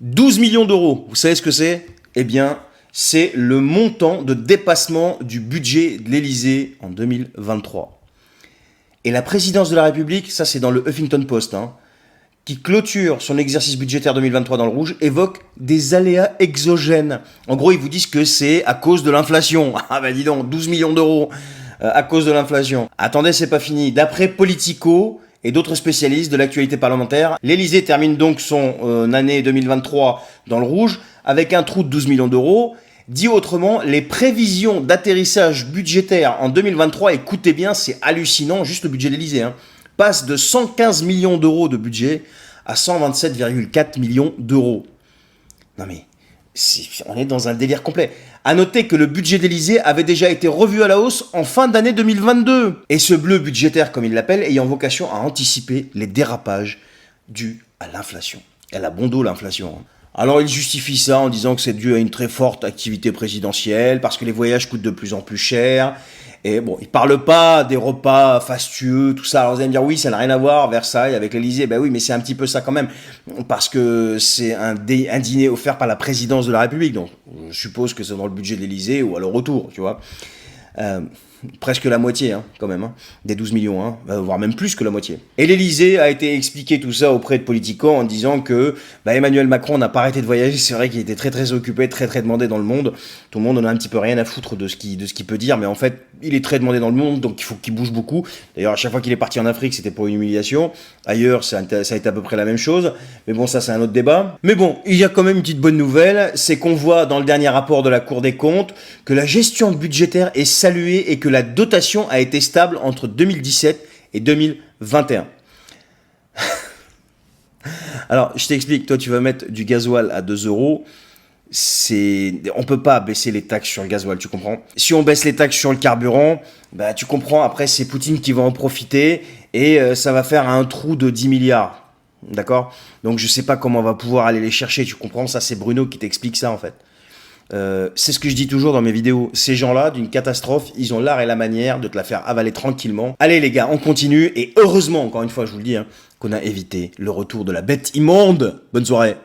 12 millions d'euros, vous savez ce que c'est? Eh bien, c'est le montant de dépassement du budget de l'Élysée en 2023. Et la présidence de la République, ça c'est dans le Huffington Post, qui clôture son exercice budgétaire 2023 dans le rouge, évoque des aléas exogènes. En gros, ils vous disent que c'est à cause de l'inflation. Ah ben dis donc, 12 millions d'euros à cause de l'inflation. Attendez, c'est pas fini. D'après Politico et d'autres spécialistes de l'actualité parlementaire, l'Élysée termine donc son année 2023 dans le rouge avec un trou de 12 millions d'euros. Dit autrement, les prévisions d'atterrissage budgétaire en 2023, écoutez bien, c'est hallucinant, juste le budget de l'Élysée, passe de 115 millions d'euros de budget à 127,4 millions d'euros. Non mais, on est dans un délire complet. À noter que le budget d'Élysée avait déjà été revu à la hausse en fin d'année 2022. Et ce bleu budgétaire, comme il l'appelle, ayant vocation à anticiper les dérapages dus à l'inflation. Elle a bon dos l'inflation. Alors il justifie ça en disant que c'est dû à une très forte activité présidentielle, parce que les voyages coûtent de plus en plus cher. Et bon, il parle pas des repas fastueux, tout ça. Alors vous allez me dire, oui, ça n'a rien à voir, Versailles avec l'Élysée. Ben oui, mais c'est un petit peu ça quand même, parce que c'est un dîner offert par la présidence de la République. Donc je suppose que c'est dans le budget de l'Élysée ou à le retour, tu vois. Presque la moitié, quand même, des 12 millions, voire même plus que la moitié. Et l'Élysée a été expliqué tout ça auprès de Politico en disant que Emmanuel Macron n'a pas arrêté de voyager. C'est vrai qu'il était très très occupé, très très demandé dans le monde. Tout le monde en a un petit peu rien à foutre de ce qu'il peut dire, mais en fait, il est très demandé dans le monde, donc il faut qu'il bouge beaucoup. D'ailleurs, à chaque fois qu'il est parti en Afrique, c'était pour une humiliation. Ailleurs, ça a été à peu près la même chose. Mais bon, ça c'est un autre débat. Mais bon, il y a quand même une petite bonne nouvelle, c'est qu'on voit dans le dernier rapport de la Cour des comptes que la gestion budgétaire est saluée et que la dotation a été stable entre 2017 et 2021. Alors, je t'explique, toi tu vas mettre du gasoil à 2 euros, on peut pas baisser les taxes sur le gasoil, tu comprends? Si on baisse les taxes sur le carburant, tu comprends, après c'est Poutine qui va en profiter et ça va faire un trou de 10 milliards, d'accord? Donc je sais pas comment on va pouvoir aller les chercher, tu comprends? Ça c'est Bruno qui t'explique ça en fait. C'est ce que je dis toujours dans mes vidéos. Ces gens-là, d'une catastrophe, ils ont l'art et la manière de te la faire avaler tranquillement. Allez les gars, on continue. Et heureusement, encore une fois, je vous le dis, qu'on a évité le retour de la bête immonde. Bonne soirée.